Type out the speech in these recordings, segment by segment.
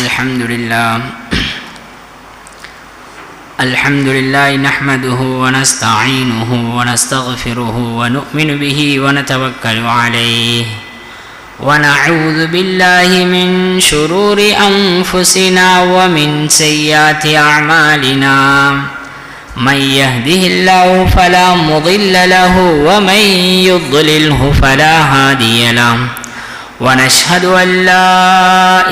الحمد لله نحمده ونستعينه ونستغفره ونؤمن به ونتوكل عليه ونعوذ بالله من شرور أنفسنا ومن سيئات أعمالنا من يهده الله فلا مضل له ومن يضلله فلا هادي له ونشهد أن لا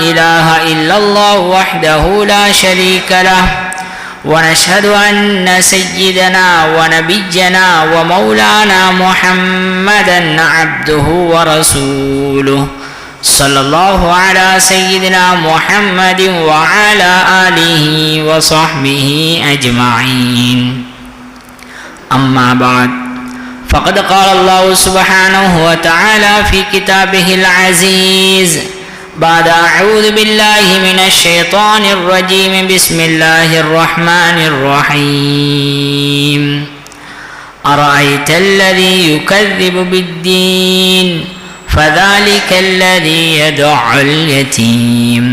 إله إلا الله وحده لا شريك له ونشهد أن سيدنا ونبينا ومولانا محمدا عبده ورسوله صلى الله على سيدنا محمد وعلى آله وصحبه أجمعين أما بعد فقد قال الله سبحانه وتعالى في كتابه العزيز بعد أعوذ بالله من الشيطان الرجيم بسم الله الرحمن الرحيم أرأيت الذي يكذب بالدين فذلك الذي يدع اليتيم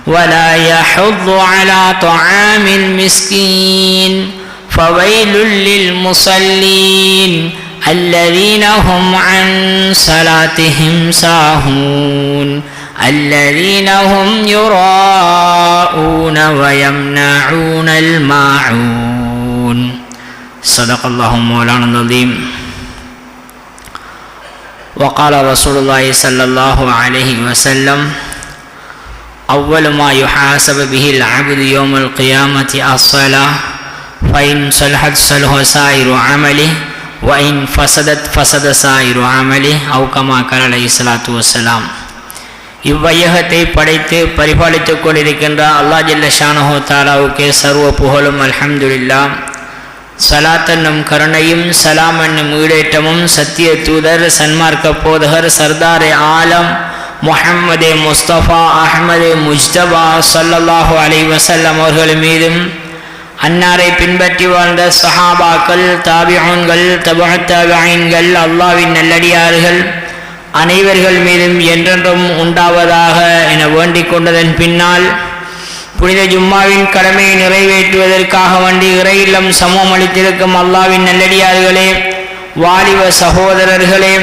ولا يحض على طعام المسكين فويل للمصلين الذين هم عن صلاتهم ساهون الذين هم يراءون ويمنعون الماعون صدق الله مولانا العظيم. وقال رسول الله صلى الله عليه وسلم أول ما يحاسب به العبد يوم القيامة الصلاة فإن صلحت صلح سائر عمله وإن فسدت فسد سائر عمله أو كما قال عليه الصلاة والسلام. இவ்வையகத்தை படைத்து பரிபாலித்துக் கொண்டிருக்கின்ற அல்லாஹ் ஜல்ல ஷானஹு தஆலாவுக்கே சர்வ புகழும் அல்ஹம்துலில்லாஹ். ஸலாத் என்னும் கருணையும் சலாம் என்னும் ஈடேற்றமும் சத்திய தூதர் சன்மார்க்க போதகர் சர்தாரே ஆலம் முஹம்மதே முஸ்தபா அஹ்மதே முஜ்தபா ஸல்லல்லாஹு அலைஹி வஸல்லம் அவர்கள் மீதும் அன்னாரை பின்பற்றி வாழ்ந்த சஹாபாக்கள் தாபிஊன்கள் தபஅத் தாபிஈன்கள் அல்லாஹ்வின் நல்லடியார்கள் அனைவர்கள் மீதும் என்றென்றும் உண்டாவதாக என வேண்டிக் கொண்டதன் பின்னால் புனித ஜும்மாவின் கடமையை நிறைவேற்றுவதற்காக வேண்டி இறை இல்லம் சமூகம் அளித்திருக்கும் அல்லாஹ்வின் நல்லடியார்களே, வாலிப சகோதரர்களே,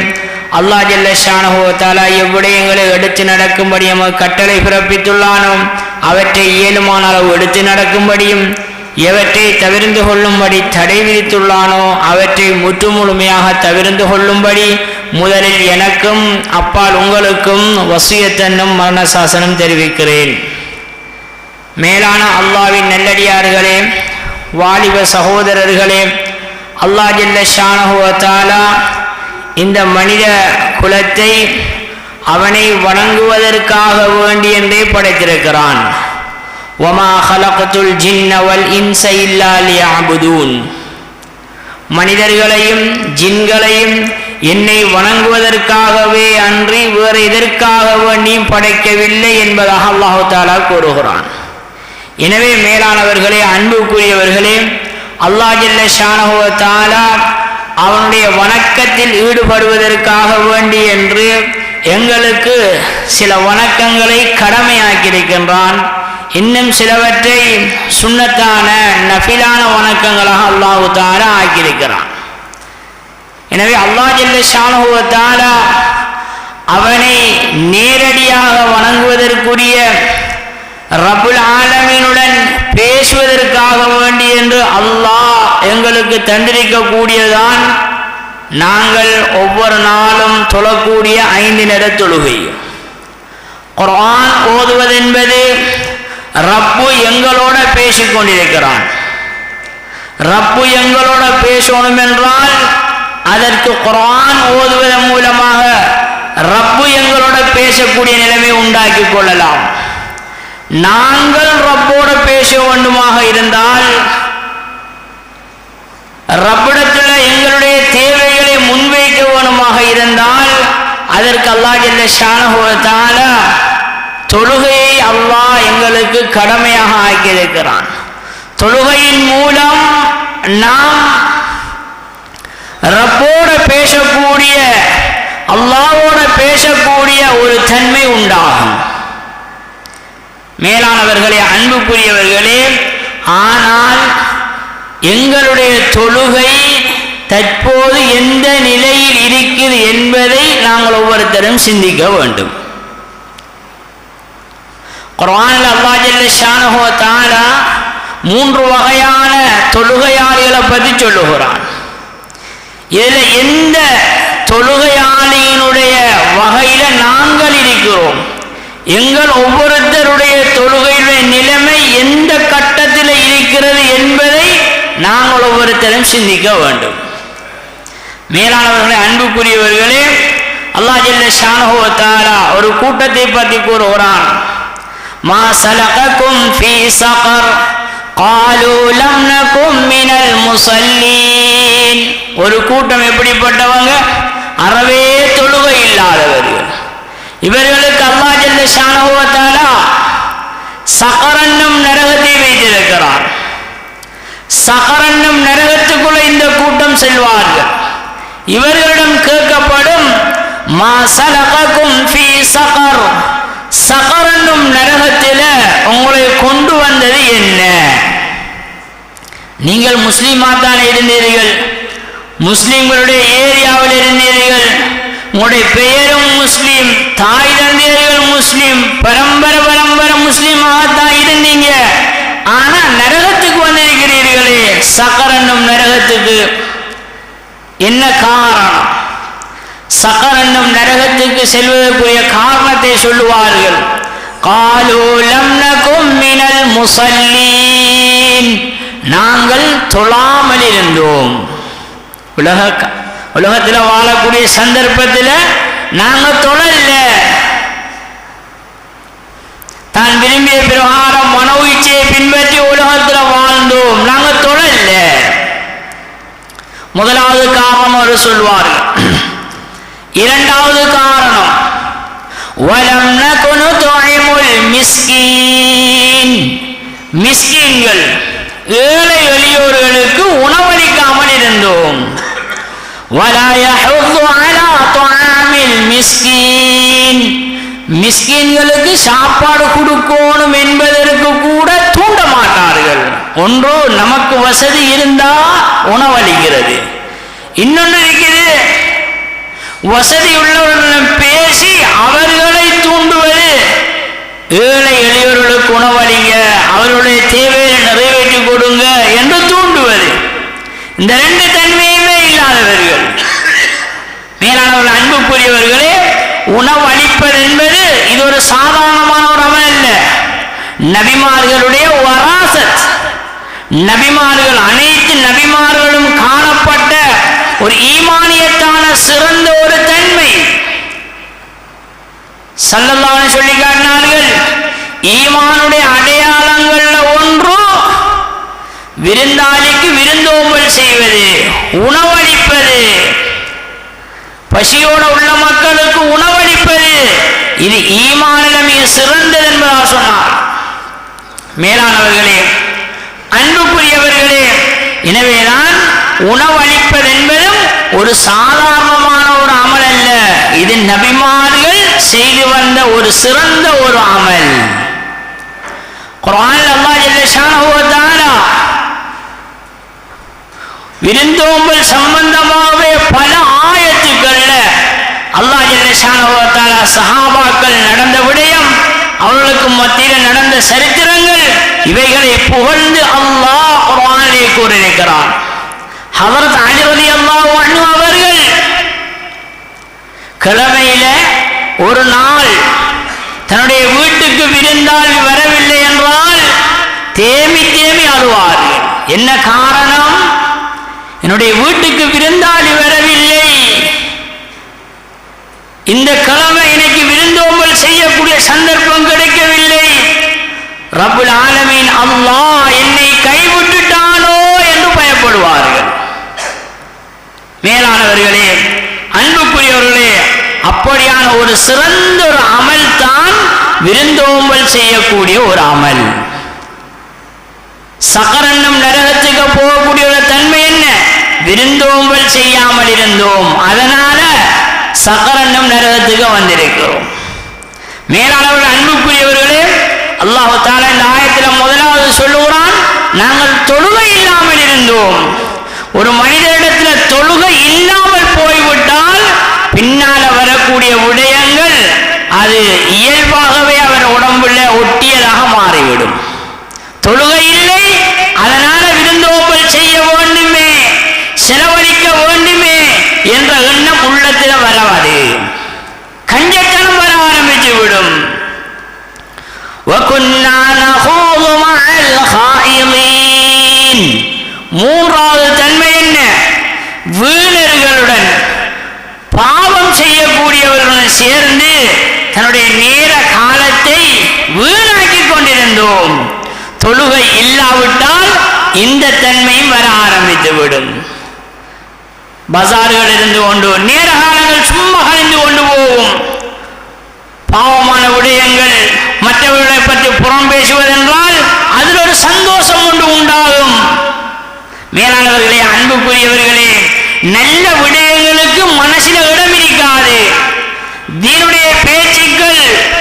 அல்லாஹ் ஜல்ல ஷானஹு வ தஆலா எவ்விடயங்களை எடுத்து நடக்கும்படி நமக்கு கட்டளை பிறப்பித்துள்ளானோ அவற்றை இயலுமான அளவு எடுத்து நடக்கும்படியும் எவற்றை தவிர்ந்து கொள்ளும்படி தடை விதித்துள்ளானோ அவற்றை முற்றுமுழுமையாக தவிர்ந்து கொள்ளும்படி முதலில் எனக்கும் அப்பால் உங்களுக்கும் வசியத் என்னும் மரண சாசனம் தெரிவிக்கிறேன். மேலான அல்லாஹ்வின் நல்லடியார்களே, வாலிப சகோதரர்களே, அல்லாஹ் ஜல்ல ஷானஹு வ தஆலா இந்த மனித குலத்தை அவனை வணங்குவதற்காக வேண்டி என்றே படைத்திருக்கிறான். وَمَا خَلَقْتُ الْجِنَّ وَالْإِنسَ إِلَّا لِيَعْبُدُونَ. மனிதர்களையும் ஜின்களையும் என்னை வணங்குவதற்காகவே அன்றி வேறு எதற்காக வேண்டியும் படைக்கவில்லை என்பதாக அல்லாஹ் தஆலா கூறுகிறான். எனவே மேலானவர்களே, அன்புக்குரியவர்களே, அல்லாஹ் ஜல்ல ஷானஹு வ தஆலா அவனுடைய வணக்கத்தில் ஈடுபடுவதற்காக வேண்டி என்று எங்களுக்கு சில வணக்கங்களை கடமையாக்கியிருக்கின்றான். இன்னும் சிலவற்றை சுன்னத்தான நஃபிலான வணக்கங்களாக அல்லாஹ் தஆலா ஆக்கியிருக்கிறான். எனவே அல்லாஹ் ஜல்ல ஷானஹு வ தஆலா அவனை நேரடியாக வணங்குவதற்குரிய ரப்புல் ஆலமீனுடன் பேசுவதற்காக வேண்டி என்று அல்லாஹ் எங்களுக்கு தந்திரிக்கக்கூடியதான் நாங்கள் ஒவ்வொரு நாளும் தொழக்கூடிய 5 நேர தொழுகை. குர்ஆன் ஓதுவது என்பது ரப்பு எங்களோட பேசிக் கொண்டிருக்கிறான். ரப்பு எங்களோட பேசணும் என்றால் அதற்கு குர்ஆன் ஓதுவதன் மூலமாக ரப்பு எங்களோட பேசக்கூடிய நிலைமை உண்டாக்கி கொள்ளலாம். நாங்கள் ரப்போட பேச வேண்டுமாக இருந்தால், ரப்பிடத்தில் எங்களுடைய தேவைகளை முன்வைக்க வேண்டுமாக இருந்தால் அதற்கு அல்லாஹ் ஜல்ல ஷானஹு வ தஆலா தொழுகையை அல்லாஹ் எங்களுக்கு கடமையாக ஆக்கியிருக்கிறான். தொழுகையின் மூலம் நாம் ரப்போட பேசக்கூடிய அல்லாஹ்வோட பேசக்கூடிய ஒரு தன்மை உண்டாகும். மேலானவர்களே, அன்புக்குரியவர்களே, ஆனால் எங்களுடைய தொழுகை தற்போது எந்த நிலையில் இருக்குது என்பதை நாங்கள் ஒவ்வொருத்தரும் சிந்திக்க வேண்டும். குர்ஆனில் அல்லாஹ் ஜல்ல ஷானஹு வ தஆலா 3 வகையான தொழுகையாளிகளை பற்றி சொல்லுகிறான். இதில் எந்த தொழுகையாளியினுடைய வகையில நாங்கள் இருக்கிறோம், எங்கள் ஒவ்வொருத்தருடைய தொழுகையுடைய நிலைமை எந்த கட்டத்தில் இருக்கிறது என்பதை நாங்கள் ஒவ்வொருத்தரும் சிந்திக்க வேண்டும். மேலானவர்களே, அன்புக்குரியவர்களே, அல்லாஹ் ஜல்ல ஷானஹு வ தஆலா ஒரு கூட்டத்தை பற்றி கூறுகிறான். மா சலககும் ஃபீ ஸகர் காலூ லம் நகும் மினல் முஸல்லீன். ஒரு கூட்டம் எப்படிப்பட்டவங்க? அறவே தொழுகை இல்லாதவர்கள். இவர்களுக்கு அல்லாஹ் ஜல்ல ஷானஹு வ தஆலா ஸகர் என்னும் நரகத்தை வைத்திருக்கிறார். ஸகர் என்னும் நரகத்துக்குள்ள இந்த கூட்டம் செல்வார்கள். இவர்களிடம் கேட்கப்படும், மா சலககும் ஃபீ ஸகர், ஸகர் என்னும் நரகத்தில் உங்களை கொண்டு வந்தது என்ன? நீங்கள் முஸ்லீமாத்தான் இருந்தீர்கள், முஸ்லீம்களுடைய ஏரியாவில் இருந்தீர்கள், உங்களுடைய பெயரும் முஸ்லீம், தாய் தந்தையர்கள் முஸ்லீம், பரம்பரை முஸ்லீமாகத்தான் இருந்தீங்க. ஆனா நரகத்துக்கு வந்திருக்கிறீர்களே, ஸகர் என்னும் நரகத்துக்கு என்ன காரணம்? ஸகர் என்னும் நரகத்துக்கு செல்வதற்குரிய காரணத்தை சொல்லுவார்கள். காலூ லம் நகும் மினல் முஸல்லீன், நாங்கள் தொழாமல் இருந்தோம். உலகத்தில் வாழக்கூடிய சந்தர்ப்பத்தில் நாங்கள் தொழல, தான் விரும்பிய பிரகாரம் மனோ இச்சையை பின்பற்றி உலகத்தில் வாழ்ந்தோம், நாங்கள் தொழல. முதலாவது காரணம் அவர் சொல்வார்கள். இரண்டாவது காரணம், வலம் நகுனு துஇமுல் மிஸ்கீன், மிஸ்கீன்கள் ஏழை எளியோர்களுக்கு உணவளிக்காமல் இருந்தோம். வலா யஹுது அலா துஆமில் மிஸ்கீன், மிஸ்கீன்களுக்கு சாப்பாடு கொடுக்கணும் என்பதற்கு கூட தூண்ட மாட்டார்கள். ஒன்று நமக்கு வசதி இருந்தா உணவளிக்கிறது, இன்னொன்று இருக்குது வசதி உள்ளவர்களிடம் பேசி அவர்களை தூண்டுவது. ஏழை எளியவர்களுக்கு உணவளிங்க, அவர்களுடைய தேவையை நிறைவேற்றி கொடுங்க என்று தூண்டுவது. இந்த 2 தன்மையுமே இல்லாதவர்கள். மேலானவர்கள், அன்புக்குரியவர்களே, உணவளிப்பது என்பது இது ஒரு சாதாரணமான ஒரு அமல் அல்ல. நபிமார்களுடைய வராசத், நபிமார்கள் அனைத்து நபிமார்களும் காணப்பட்ட ஒரு ஈமானியத்தான சிறந்த ஒரு தன்மை. ஸல்லல்லாஹு அலைஹி சொல்லி காட்டினார்கள், ஈமானுடைய அடையாளங்கள்ல ஒன்று விருந்தாளிக்கு விருந்தோம்பல் செய்வது, உணவளிப்பது, பசியோட உள்ள மக்களுக்கு உணவளிப்பது. இது ஈமானில் மிக சிறந்தது என்பதாக சொன்னார். மேலானவர்களே, அன்புக்குரியவர்களே, எனவேதான் உணவளிப்பது என்பதும் ஒரு சாதாரணமான ஒரு அமல் அல்ல, இது நபிமார்கள் செய்து வந்த ஒரு சிறந்த ஒரு அமல். குர்ஆனில் அல்லாஹ் ஜல்ல ஷானஹு வ தஆலா விருந்தோம்பல் சம்பந்தமாகவே பல ஆயத்துக்கள்ல அல்லாஹ் ஜல்ல ஷானஹு வ தஆலா சஹாபாக்கள் நடந்த விடயம், அவர்களுக்கு மத்தியில் நடந்த சரித்திரங்கள், இவைகளை புகழ்ந்து அல்லாஹ் குர்ஆனிலே கூறியிருக்கிறான். ஹஜ்ரத் அலி ரலியல்லாஹு அன்ஹு அவர்கள் கிழமையில ஒரு நாள் தன்னுடைய வீட்டுக்கு விருந்தாளி வரவில்லை என்றால் தேமி அழுவார்கள். என்ன காரணம்? என்னுடைய வீட்டுக்கு விருந்தாளி வரவில்லை, இந்த கிழமை எனக்கு விருந்தோம்பல் செய்யக்கூடிய சந்தர்ப்பம் கிடைக்கவில்லை, ரப்புல் ஆலமீன் அல்லாஹ் என்னை கைவிட்டுட்டானோ என்று பயப்படுவார்கள். மேலானவர்களே, அன்புக்குரியவர்களே, அப்படியான ஒரு சிறந்த ஒரு அமல் தான் விருந்தோம்பல் செய்யக்கூடிய ஒரு அமல். ஸகர் என்னும் நரகத்துக்கு போகக்கூடிய ஒரு தன்மை என்ன? விருந்தோம்பல் செய்யாமல் இருந்தோம், அதனால ஸகர் என்னும் நரகத்துக்கு வந்திருக்கிறோம். மேலானவர்கள், அன்புக்குரியவர்களே, அல்லாஹ் சொல்லுகிறான், நாங்கள் தொழுகை இல்லாமல் இருந்தோம். ஒரு மனிதரிடத்தில் தொழுகை இல்லாமல் போய்விட்டால் பின்னால வரக்கூடிய விடயங்கள் அது இயல்பாகவே அவர் உடம்புல ஒட்டியதாக மாறிவிடும். தொழுகை இல்லை, அதனால விருந்தோம்பல் செய்ய வேண்டுமே, செலவழிக்க வேண்டுமே என்ற எண்ணம் உள்ளத்தில் வராது. கஞ்சத்தனம் வர ஆரம்பித்து விடும். மூன்றாவது தன்மை என்ன? வீணர்களுடன், பாவம் செய்யக்கூடியவர்களுடன் சேர்ந்து தன்னுடைய நேர காலத்தை வீணாக்கி கொண்டிருந்தோம். தொழுகை இல்லாவிட்டால் இந்த தன்மையும் வர ஆரம்பித்து விடும். பஜார்கள் இருந்து கொண்டு நேர காலங்கள் சும்மா கழிந்து கொண்டு போகும். பாவமான விடயங்கள் மற்றவர்களை பற்றி புறம் பேசுவதென்றால் அதில் ஒரு சந்தோஷம் ஒன்று உண்டாகும். மேலானவர்களே, அன்புக்குரியவர்களே, நல்ல விடயங்களுக்கு மனசில் இடம் இருக்காது. தீனுடைய பேச்சுக்கள்,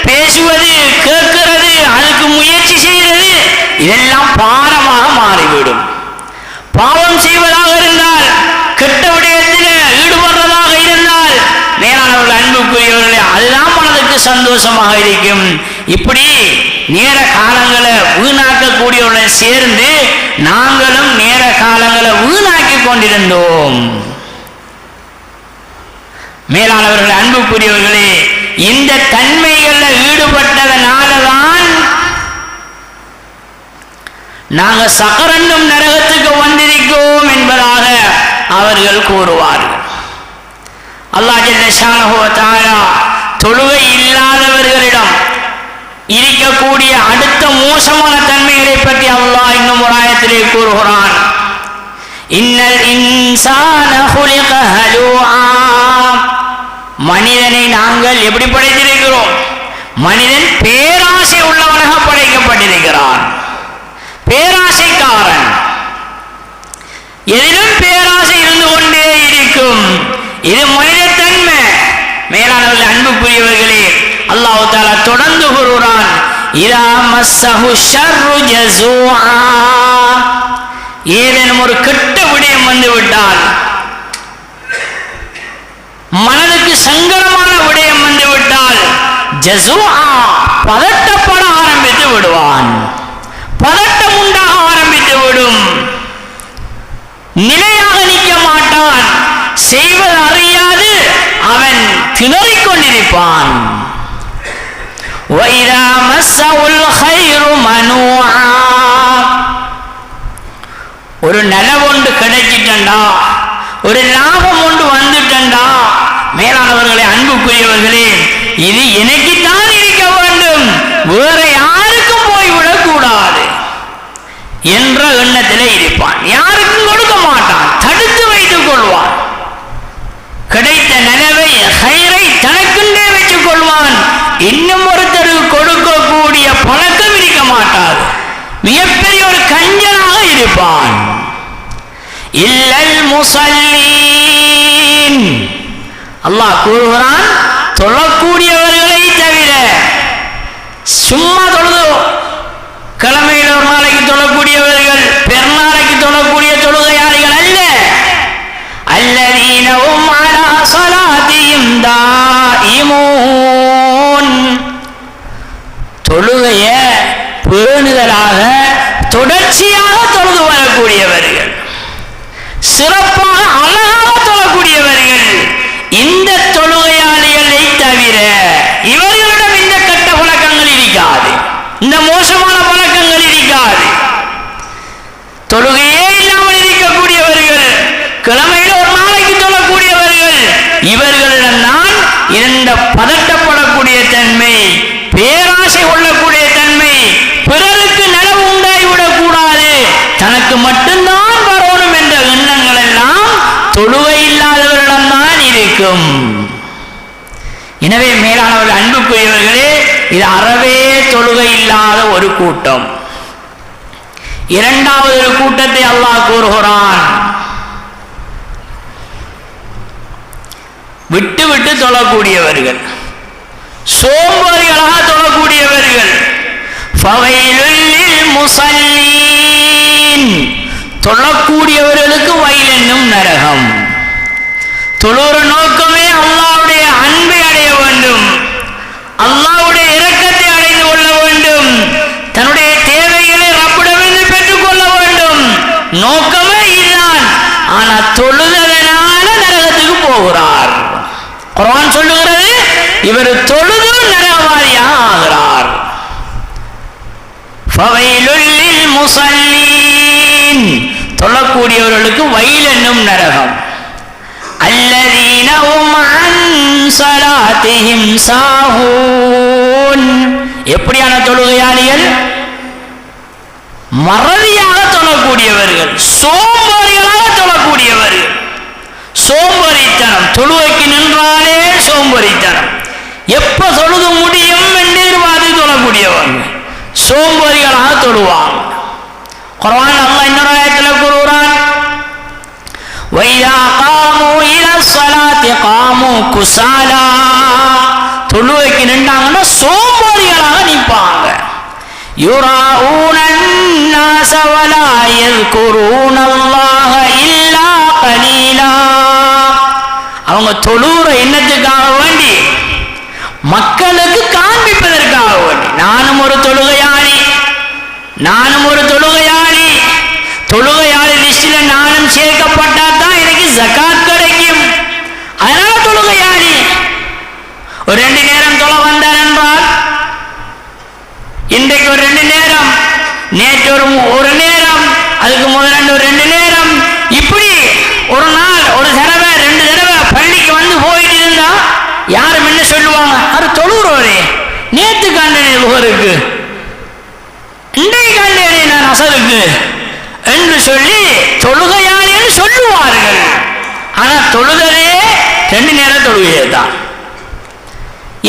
பேசுவது, கேட்கிறது, அதுக்கு முயற்சி செய்கிறது, இதெல்லாம் பாரமாக மாறிவிடும். பாவம் செய்வதாக இருந்தால், கெட்ட விடயத்தில் ஈடுபடுறதாக இருந்தால், மேலானவர்கள் அன்புக்குரியவர்களே, அதுதான் மனதுக்கு சந்தோஷமாக இருக்கும். இப்படி நேர காலங்களை வீணாக்கக்கூடியவர்களுடன் சேர்ந்து நாங்களும் நேர காலங்களை வீணாக்கி கொண்டிருந்தோம். மேலானவர்கள் அன்புக்குரியவர்களே, இந்த தன்மைகளில் ஈடுபட்டதனாலதான் நாங்கள் சகரன்னும் நரகத்துக்கு வந்திருக்கோம் என்பதாக அவர்கள் கூறுவார்கள். அல்லாஹ் ஜல்ல ஷானஹு வ தஆலா தொழுகை இல்லாதவர்களிடம் இருக்கக்கூடிய அடுத்த மோசமான தன்மைகளை பற்றி அல்லாஹ் இன்னும் ஒரு ஆயத்திலே கூறுகிறான். இன்னல் இன்சான குலிக ஹலூஆ. மனிதனை நாங்கள் எப்படி படைத்திருக்கிறோம்? மனிதன் பேராசை உள்ளவனாக படைக்கப்பட்டிருக்கிறான். பேராசைக்காரன், எதிலும் பேராசை இருந்து கொண்டே இருக்கும். இது மனித தன்மை. மேலானவர்கள் அன்புக்குரியவர்களே, அல்லாஹ் தஆலா தொடர்ந்து கூறுகிறான், இதா மஸ்ஸஹு ஷர்ரு ஜஸூஆ. ஏதேனும் ஒரு கெட்ட விடயம் வந்து விட்டால், மனதுக்கு சங்கடமான விடயம் வந்து விட்டால், ஜஸூஆ, பதட்டப்பட ஆரம்பித்து விடுவான். பதட்டம் உண்டாக ஆரம்பித்து விடும். நிலையாக நிற்க மாட்டான். செய்வது அறியாது அவன் திணறிக் கொண்டிருப்பான். وَإِذَا مَسَّهُ الْخَيْرُ مَنُوعًا. ஒரு நலவொன்று கிடைச்சிட்டா, ஒரு லாபம் ஒன்று வந்துட்டா, மேலானவர்களே, அன்புக்குரியவர்களே, இது எனக்குத்தான் இருக்க வேண்டும், வேற யாருக்கும் போய்விடக் கூடாது என்ற எண்ணத்திலே இருப்பான். யாருக்கும் கொடுக்க மாட்டான், தடுத்து வைத்துக் கொள்வான். கிடைத்த நலவை, ஹைரை தனக்குண்டே வைத்துக் கொள்வான். இன்னும் ஒருத்தருக்கு கொடுக்கக்கூடிய பழக்கம் இருக்க மாட்டார். மிகப்பெரிய ஒரு கஞ்சனாக இருப்பான். இல்லல் முஸல்லீன். அல்லாஹ் கூறுகிறான், தொழக்கூடியவர்களை தவிர. சும்மா தொழுது கிழமையில் ஒரு நாளைக்கு தொழக்கூடியவர்கள், பெருநாளைக்கு தொழக்கூடிய தொழுகையாளிகள் அல்ல. அல்லதீன ஹும் அலா ஸலாத்திஹிம் தாயிமூன். தொழுகைய பேணுதலாக தொடர்ச்சியாக தொழுது வரக்கூடியவர்கள், சிறப்பாக அழகாக தொழக்கூடியவர்கள். இந்த தொழுகையாளிகளை தவிர இவர்களிடம் இந்த கெட்ட பழக்கங்கள் இருக்காது, இந்த மோசமான பழக்கங்கள் இருக்காது. தொழுகையே இல்லாமல் இருக்கக்கூடியவர்கள், கிழமையில் ஒரு நாளைக்கு தொழக்கூடியவர்கள், இவர்களிடம் தான் இந்த பதட்டப்படக்கூடிய தன்மை, பேராசை கொள்ளக்கூடிய தன்மை, பிறருக்கு நலவு உண்டாகிவிடக் கூடாது, தனக்கு மட்டும்தான் வரணும் என்ற எண்ணங்கள் எல்லாம் தொழுகை இல்லாதவரிடம்தான் இருக்கும். எனவே மேலானவர்கள் அன்புக்குரியவர்களே, இது அறவே தொழுகை இல்லாத ஒரு கூட்டம். இரண்டாவது ஒரு கூட்டத்தை அல்லாஹ் கூறுகிறான், விட்டு விட்டு தொழக்கூடியவர்கள், சோம்பேறிகளாக தொழக்கூடியவர்கள். ஃபவைலுல் லில் முஸல்லீன். தொழக்கூடியவர்களுக்கு வயல் என்னும் நரகம். தொழுற நோக்கமே அல்லாஹ்வுடைய அன்பை அடைய வேண்டும், அல்லாஹ்வுடைய இரக்கத்தை அடைந்து கொள்ள வேண்டும், தன்னுடைய தேவைகளை ரப்பிடமிருந்து பெற்றுக் கொள்ள வேண்டும். நோக்கமே இதுதான். ஆனா தொழுதனால நரகத்துக்கு போகிறார். குர்ஆன் சொல்லுகிறது, இவர் தொழுது நரகவாதியாக ஆகிறார். ஃபவைலுல் லில் முஸல்லீன், தொழக்கூடியவர்களுக்கு வயல் என்னும் நரகம். அல்லதீன ஹும் அன் ஸலாத்திஹிம் சாஹூன், எப்படியான தொழுகையாளிகள்? மறதியாக தொழக்கூடியவர்கள், சோம்பேறிகளாக தொழக்கூடியவர்கள். சோம்பேறித்தனம், தொழுகைக்கு நின்றாலே சோம்பேறித்தனம், எப்ப தொழுது முடியும் என்று எதிர்பார்த்து தொழக்கூடியவர்கள் சோம்பேறிகளாக தொழுவாங்க. குர்ஆன் அல்லாஹ் இன்னொரு ஆயத்தில் கூறுகிறான், வைதா காமு இலா ஸலாத்தி காமு குஸாலா, தொழுகைக்கு நின்றாங்கன்னா சோம்பேறிகளாக நிற்பாங்க. யுராஊனன் நாஸ வலா யذ்குரூனல்லாஹ இல்லா கலீலா, அவங்க தொழுற எண்ணத்துக்காக வேண்டி, மக்களுக்கு காண்பிப்பதற்காக வேண்டி, நானும் ஒரு தொழுகையாளி, நானும் ஒரு தொழுகையாளி, தொழுகையாளி லிஸ்டில் நானும் சேர்க்கப்பட்டா தான் எனக்கு ஜகாத் கிடைக்கும், அதனால தொழுகையாளி. ஒரு 2 நேரம் தொழ வந்தார் என்றால் இன்றைக்கு ஒரு 2 நேரம், நேற்று ஒரு நேரம், அதுக்கு முதல் ஒரு 2 நேரம், இப்படி ஒரு நாள் ஒரு தடவை 2 தடவை பள்ளிக்கு வந்து போயிட்டு இருந்தா யாரும் என்ன சொல்லுவாங்க? அது தொழுகிறவரே, நேற்று காண்டனே புகருக்கு, இன்றைக்கு காண்டனே நான் அசருக்கு என்று சொல்லி தொழுகையாளி என்று சொல்லுவார்கள். ஆனா தொழுதலே 2 நேரம் தொழுகையே தான்.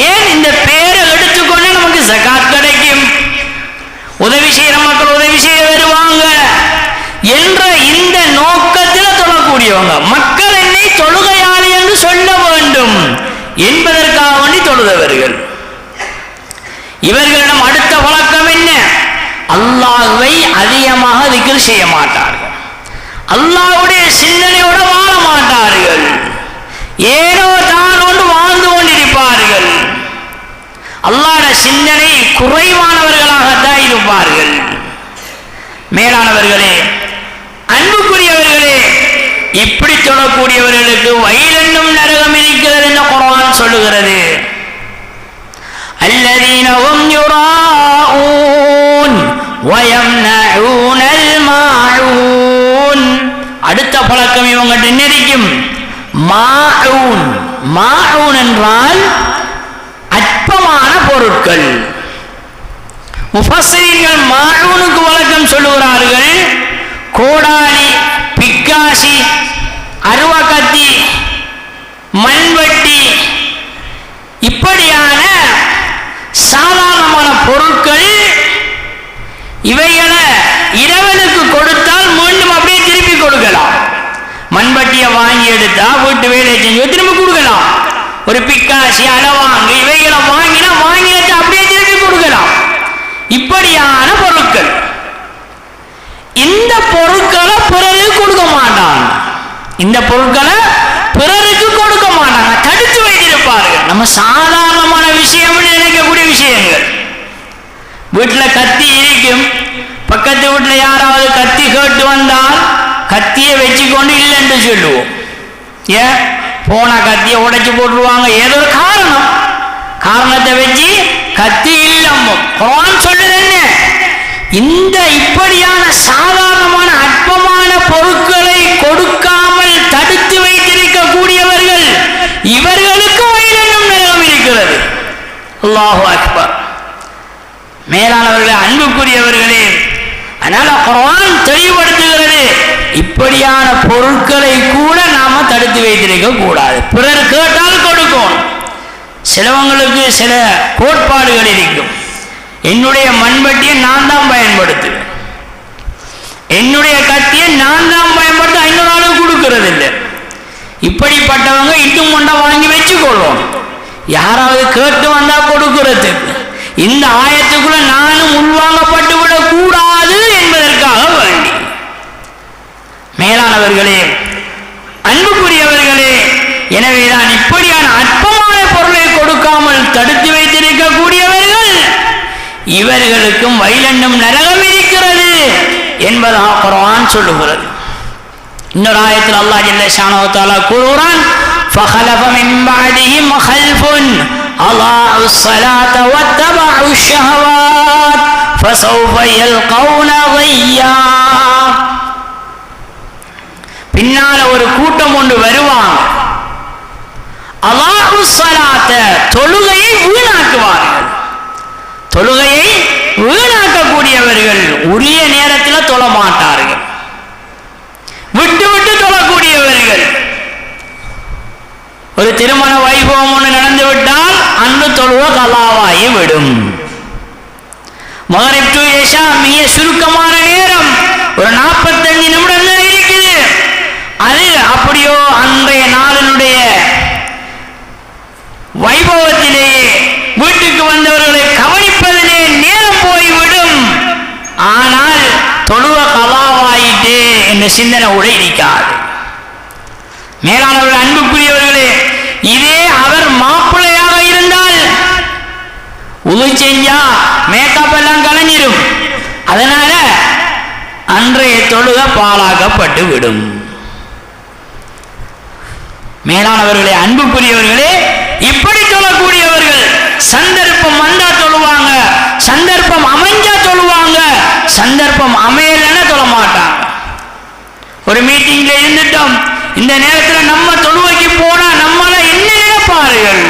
ஏன்? இந்த பேரை எடுத்துக்கொண்டு நமக்கு ஜகாத் கிடைக்கும், உதவி செய்யற மக்கள் உதவி செய்ய வருவாங்க என்ற இந்த நோக்கத்தில் தொழக்கூடியவங்க, மக்கள் என்னை தொழுகையாளி என்று சொல்ல வேண்டும் என்பதற்காக வேண்டி தொழுதவர்கள். இவர்களிடம் அடுத்த வழக்கம் என்ன? அல்லாஹ்வை அதிகமாக திக்ர் செய்ய மாட்டார்கள், அல்லாஹ்வுடைய சிந்தனையோட வாழ மாட்டார்கள், ஏனோ தான் ஒன்று வாழ்ந்து கொண்டிருப்பார்கள், அல்லாஹ்வுடைய சிந்தனை குறைவானவர்களாகத்தான் இருப்பார்கள். மேலானவர்களே, அன்புக்குரியவர்களே, இப்படி தொழக்கூடியவர்களுக்கு வயல் என்னும் நரகம் இருக்கிறது என்று குர்ஆன் சொல்லுகிறது. அல்லதீன ஹும் யுராஊன் வயம்னஊனல் மாஊன், அடுத்த பழக்கம் இவங்கள்ட்ட என்ன இருக்கும்? மாஊன். மாஊன் என்றால் அற்பமான பொருட்கள். முஃபஸ்ஸிரீன்கள் மாஊனுக்கு வழக்கம் சொல்லுகிறார்கள், கோடாலி, பிக்காசி, அருவக்கத்தி, மண்வெட்டி, இப்படியான சாதாரணமான பொருட்கள். இவைகளை இரவலுக்கு கொடுத்தால் மீண்டும் அப்படியே திருப்பி கொடுக்கலாம். மண்வெட்டியை வாங்கி எடுத்தா வீட்டு வேலையை செஞ்சு திரும்பி கொடுக்கலாம். ஒரு பிக்காசி, அளவாங்கு, இவைகளை வாங்கினத்தை அப்படியே திருப்பி கொடுக்கலாம். இப்படியான பொருட்கள், இந்த பொருட்களை பிறருக்கு கொடுக்க மாட்டாங்க, இந்த பொருட்களை பிறருக்கு கொடுக்க மாட்டாங்க, தடுத்து வைத்திருப்பார்கள். நம்ம சாதாரணமான விஷயம் நினைக்கக்கூடிய விஷயங்கள். வீட்டில் கத்தி இருக்கும், பக்கத்து வீட்டில் யாராவது கத்தி கேட்டு வந்தால் கத்தியை வச்சுக்கொண்டு இல்லை என்று சொல்லுவோம். ஏன்? போன கத்தியை உடைச்சு போட்டுருவாங்க, ஏதோ ஒரு காரணத்தை வச்சு கத்தி இல்லம்பும். குர்ஆன் சொல்லுது என்ன? இந்த இப்படியான சாதாரணமான அற்பமான பொருட்களை கொடுக்காமல் தடுத்து வைத்திருக்கக்கூடியவர்கள், இவர்களுக்கு வயல் என்னும் நரகம் இருக்கிறது. அல்லாஹு அக்பர். மேலானவர்களே, அன்புக்குரியவர்களே, அதனால குர்ஆன் தெளிவுபடுத்துகிறது, இப்படியான பொருட்களை கூட நாம தடுத்து வைத்திருக்க கூடாது. பிறர் கேட்டால் கொடுக்கும். சிலவங்களுக்கு சில கோட்பாடுகள் இருக்கும். என்னுடைய மண்வெட்டியை நான் தான் பயன்படுத்துவேன், என்னுடைய கத்தியை நான் தான் பயன்படுத்த இன்னொரு ஆளுக்கு கொடுக்கறது இல்லை. இப்படிப்பட்டவங்க இன்னும் கொண்ட வாங்கி வச்சுக்கொள்வோம். யாராவது கேட்டு வந்தா கொடுக்கிறதுக்கு இந்த ஆயத்துக்குள்ள நானும் உள்வாங்கப்பட்டு விடக் கூடாது என்பதற்காக வேண்டி. மேலானவர்களே, அன்புக்குரியவர்களே, எனவேதான் இப்படியான அற்பமான பொருளை கொடுக்காமல் தடுத்து வைத்திருக்கக்கூடியவர்கள் இவர்களுக்கும் வயலென்னும் நரகம் இருக்கிறது என்பதாக குர்ஆன் சொல்லுகிறது. இன்னொரு ஆயத்தில் அல்லாஹ் ஜல்ல ஷானஹு வ தஆலா கூறுகிறான், فخلف من بعدهم خلف أضاعوا الصلاة واتبعوا الشهوات فسوف يلقون غيا. பின்னால ஒரு கூட்டம் ஒன்று வருவாங்க, அல்லாஹு ஸலாத்த தொழுகையை வீணாக்குவார்கள். தொழுகையை வீணாக்கக்கூடியவர்கள் உரிய நேரத்தில் தொழ மாட்டார்கள், விட்டு விட்டு தொழக்கூடியவர்கள். ஒரு திருமண வைபவம் ஒன்று நடந்து விட்டால் அன்று தொழுவ கலாவாகி விடும். மகரிப் டு இஷா மிக சுருக்கமான நேரம், ஒரு 45 நிமிடம் தான் இருக்குது. அது அப்படியோ அன்றைய நாளினுடைய வைபவத்திலேயே வீட்டுக்கு வந்தவர்களை கவனிப்பதிலே நேரம் போய்விடும். ஆனால் தொழுவ கலாவாயிட்டு என்ற சிந்தனை உடைக்காது. மேலானவர்கள், அன்புக்குரியவர்களே, இதே அவர் மாப்பிள்ளையாக இருந்தால் உது செஞ்சா மேக்கப் எல்லாம் கலைஞ்சிடும். அதனால அன்றைய தொழுக பாழாக்கப்பட்டு விடும். மேலானவர்களே, அன்புக்குரியவர்களே, இப்படி தொழக்கூடியவர்கள் சந்தர்ப்பம் வந்தா தொழுவாங்க, சந்தர்ப்பம் அமைஞ்சா தொழுவாங்க, சந்தர்ப்பம் அமையலன்னா தொழ மாட்டாங்க. ஒரு மீட்டிங்ல இருந்துட்டோம், இந்த நேரத்தில் நம்ம தொழுவைக்கு போனா நம்மள என்ன நினைப்பார்கள்?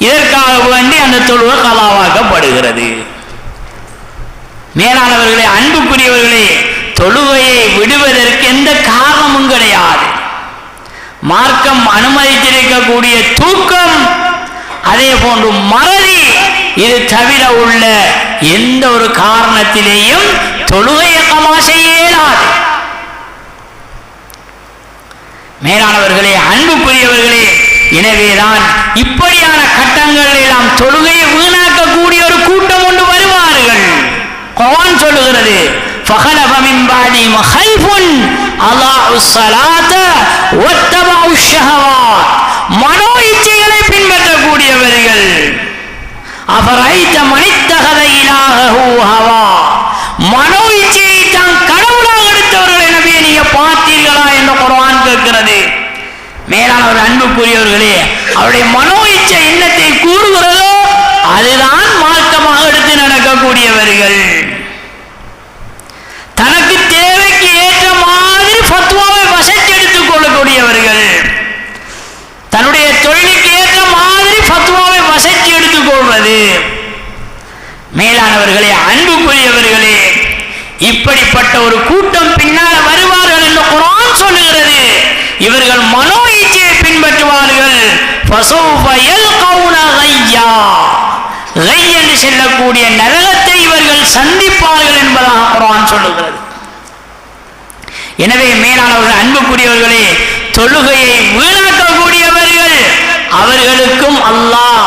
இதற்காக வேண்டி அந்த தொழுவை கலாவாக்கப்படுகிறது. மேலானவர்களே, அன்புக்குரியவர்களே, தொழுவையை விடுவதற்கு எந்த காரணமும் கிடையாது. மார்க்கம் அனுமதித்திருக்கக்கூடிய தூக்கம், அதே போன்று மறதி, இது தவிர உள்ள எந்த ஒரு காரணத்திலேயும் தொழுகையை கலா செய்ய இயலாது. மேலானவர்களே, அன்புக்குரியவர்களே, எனவேதான் இப்படியான கட்டங்கள் எல்லாம் தொழுகையை வீணாக்கக்கூடிய ஒரு கூட்டம் கொண்டு வருவார்கள். குர்ஆன் சொல்லுகிறது, فخلف من بعدهم خلف أضاعوا الصلاة واتبعوا الشهوات. மனோ இச்சைகளை பின்பற்றக்கூடியவர்கள். أفرأيت من اتخذ إلهه هواه. மனோ இச்சையை தான் கடவுளாக எடுத்தவர்களை நபியை நீங்க பார்த்தீர்களா என்று குர்ஆன் கேட்கிறது. மேலானவர், அன்புக்குரியவர்களே, அவருடைய மனோ இச்சை எண்ணத்தை கூறுகிறதோ அதுதான் மார்க்கமாக எடுத்து நடக்கக்கூடியவர்கள். தனக்கு தேவைக்கு ஏற்ற மாதிரி ஃபத்வாவை வசதி எடுத்துக் கொள்ளக்கூடியவர்கள், தன்னுடைய தொழிலுக்கு ஏற்ற மாதிரி ஃபத்வாவை வசதி எடுத்துக் கொள்வது. மேலானவர்களே, அன்புக்குரியவர்களே, இப்படிப்பட்ட ஒரு கூட்டம் பின்னால் வருவார்கள் என்று குர்ஆன் சொல்லுகிறது. இவர்கள் மனோ இச்சையை பின்பற்றுவார்கள். ஃபஸௌஃப யல்கௌன கய்யா. கய் என்று சொல்லக்கூடிய நரகத்தை இவர்கள் சந்திப்பார்கள் என்பதாக குர்ஆன் சொல்லுகிறது. எனவே மேலானவர்கள், அன்புக்குரியவர்களே, தொழுகையை வீணாக்கக்கூடியவர்கள் அவர்களுக்கும் அல்லாஹ்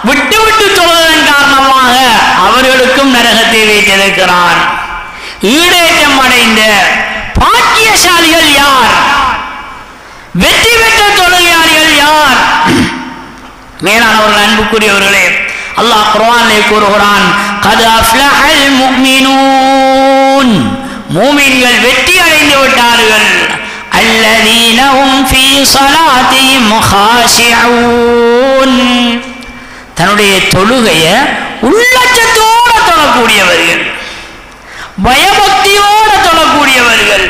விட்டு விட்டு தொழுவதன் காரணமாக அவர்களுக்கும் நரகத்தை வைத்திருக்கிறான். ஈடேற்றம் அடைந்த பாக்கியசாலிகள் யார்? வெற்றி பெற்ற தொழுகையாளிகள் யார்? மேலானவர்கள், அன்புக்குரியவர்களே, அல்லாஹ் குர்ஆனிலே கூறுகிறான், கத் அஃப்லஹல் முஃமினூன். மூமின்கள் வெற்றி அடைந்து விட்டார்கள். அல்லதீன ஹும் ஃபீ ஸலாத்திஹிம் காஷிஊன். தன்னுடைய தொழுகையை உள்ளச்சத்தோடு தொழக்கூடியவர்கள், பயபக்தியோடு தொழக்கூடியவர்கள்,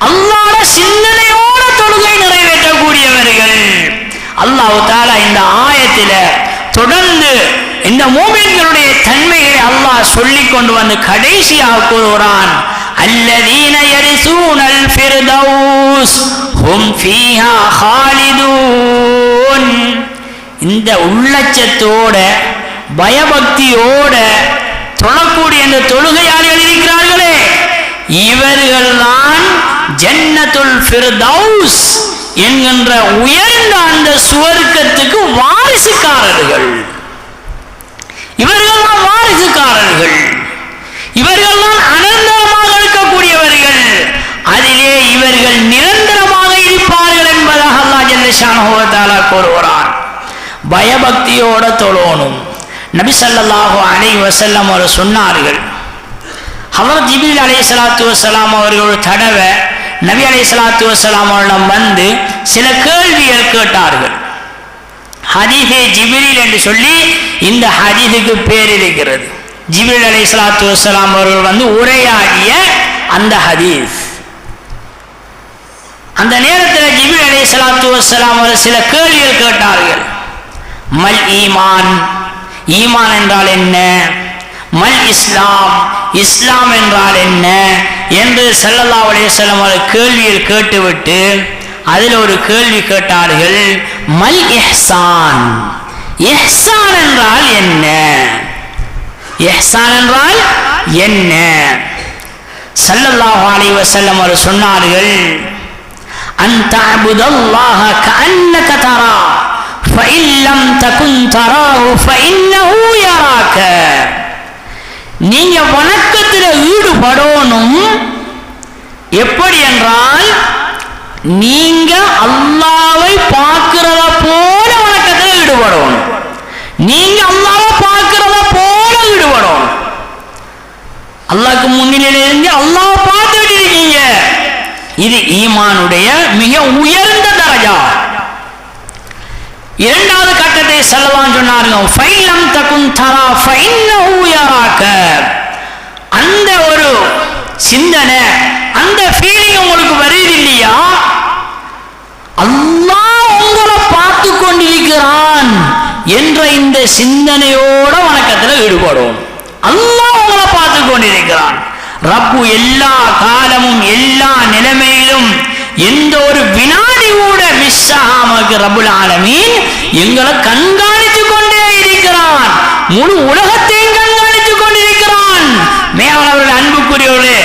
அல்லாஹ்வுடைய சிந்தனையோடு தொழுகை நிறைவேற்றக்கூடியவர்கள். அல்லாஹ் தஆலா இந்த ஆயத்தில் தொடர்ந்து இந்த மூமின்களுடைய தன்மையை அல்லாஹ் சொல்லிக் கொண்டு வந்து கடைசியாக கூறுகிறான், அல்லதீன யரிசூனல் ஃபிர்தௌஸ் ஹும் ஃபீஹா காலிதூன். இந்த உள்ளச்சத்தோட பயபக்தியோட தொழக்கூடிய இந்த தொழுகையாளிகள் இருக்கிறார்களே, இவர்கள்தான் ஜன்னத்துல் ஃபிர்தௌஸ் என்கின்ற உயர்ந்த அந்த சுவர்க்கத்துக்கு வாரிசுக்காரர்கள். இவர்கள்தான் வாரிசுக்காரர்கள், இவர்கள்தான் அனந்தரமாக இருக்கக்கூடியவர்கள். அதிலே இவர்கள் நிரந்தரமாக இருப்பார்கள் என்பதாக அல்லாஹ் ஜல்ல ஷானஹு வ தஆலா கூறுகிறான். பயபக்தியோட தொழணும். நபி ஸல்லல்லாஹு அலைஹி வஸல்லம் அவர்கள் சொன்னார்கள், ஹஜ்ரத் ஜிப்ரீல் அலைஹிஸ்ஸலாத்து வஸ்ஸலாம் அவர்கள் ஒரு தடவை நபி அலைஹிஸ்ஸலாத்து வஸ்ஸலாம் அவர்களிடம் வந்து சில கேள்விகள் கேட்டார்கள். ஹதீஸே ஜிப்ரீல் என்று சொல்லி இந்த ஹதீஸுக்கு பேர் இருக்கிறது. ஜிப்ரீல் அலைஹிஸ்ஸலாத்து வஸ்ஸலாம் அவர்கள் வந்து உரையாடிய அந்த ஹதீஸ். அந்த நேரத்தில் ஜிப்ரீல் அலைஹிஸ்ஸலாத்து வஸ்ஸலாம் அவர்கள் சில கேள்விகள் கேட்டார்கள். மல் ஈமான், ஈமான் என்றால் என்ன? மல் இஸ்லாம், இஸ்லாம் என்றால் என்ன என்று ஸல்லல்லாஹு அலைஹி வஸல்லம் அவர்கள் கேள்வியில் கேட்டுவிட்டு அதில் ஒரு கேள்வி கேட்டார்கள். மல் இஹ்சான், இஹ்சான் என்றால் என்ன? இஹ்சான் என்றால் என்ன? ஸல்லல்லாஹு அலைஹி வஸல்லம் அவர்கள் சொன்னார்கள், அன் தஅபுதல்லாஹ கஅன்னக தரா ஃபஇன் லம் தகுன் தராஹு ஃபஇன்னஹு யராக. நீங்க வணக்கத்தில் ஈடுபடணும். எப்படி என்றால் நீங்க அல்லாஹ்வை பார்க்கிறத போல வணக்கத்தில் ஈடுபடணும். நீங்க அல்லாஹ்வை பார்க்கிறத போல ஈடுபடணும். அல்லாஹ்க்கு முன்னிலையில இருந்து அல்லாஹ்வை பார்த்துட்டு இருக்கீங்க. இது ஈமானுடைய மிக உயர்ந்த தரஜா. இரண்டாவது கட்டத்தை ஸல்லல்லாஹு சொன்னார்கள், ஃபைலம் தகுன் தரா ஃபைன்னஹு யராக. அந்த ஒரு சிந்தனை, அந்த ஃபீலிங் உங்களுக்கு வருது இல்லையா? அல்லாஹ் உங்களை பார்த்து கொண்டிருக்கிறான் என்ற இந்த சிந்தனையோட வணக்கத்தில் ஈடுபடும். அல்லாஹ் உங்களை பார்த்து கொண்டிருக்கிறான். ரப்பு எல்லா காலமும் எல்லா நிலைமையிலும் எந்த ஒரு வினாடி கூட மிஸ் ஆகாம ரப்புல் ஆலமீன் எங்களை கண்காணித்துக் கொண்டே இருக்கிறான். முழு உலகத்தையும் கண்காணித்துக் கொண்டிருக்கிறான். மேலானவர்கள், அன்புக்குரியவர்களே,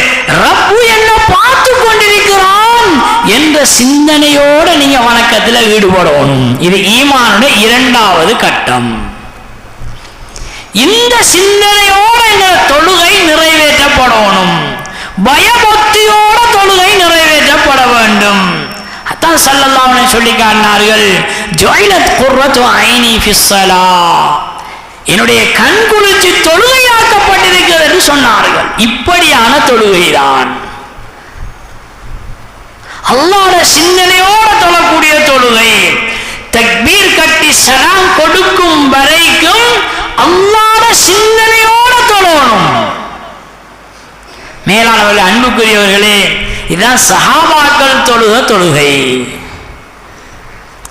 ரப்பு என்ன பார்த்து கொண்டிருக்கிறான் என்ற சிந்தனையோட நீங்க வணக்கத்தில் ஈடுபடணும். இது ஈமானுடைய இரண்டாவது கட்டம். இந்த சிந்தனையோட இந்த தொழுகை நிறைவேற்றப்படணும். பயபக்தியோட தொழுகை நிறைவேற்றப்பட வேண்டும். அதான் ஸல்லல்லாஹு அலைஹி சொல்லி காட்டினார்கள், ஜுஇலத் குர்ரத்து ஐனி ஃபிஸ் ஸலாஹ், என்னுடைய கண் குளிர்ச்சி தொழுகையாக்கப்பட்டிருக்கிறது என்று சொன்னார்கள். இப்படியான தொழுகைதான் அல்லாஹ்வுடைய சிந்தனையோட தொழக்கூடிய தொழுகை. தக்பீர் கட்டி சலாம் கொடுக்கும் வரைக்கும் அல்லாஹ்வுடைய சிந்தனையோட தொழணும். மேலானவர்களே, அன்புக்குரியவர்களே, இதுதான் சஹாபாக்கள் தொழுக தொழுகை.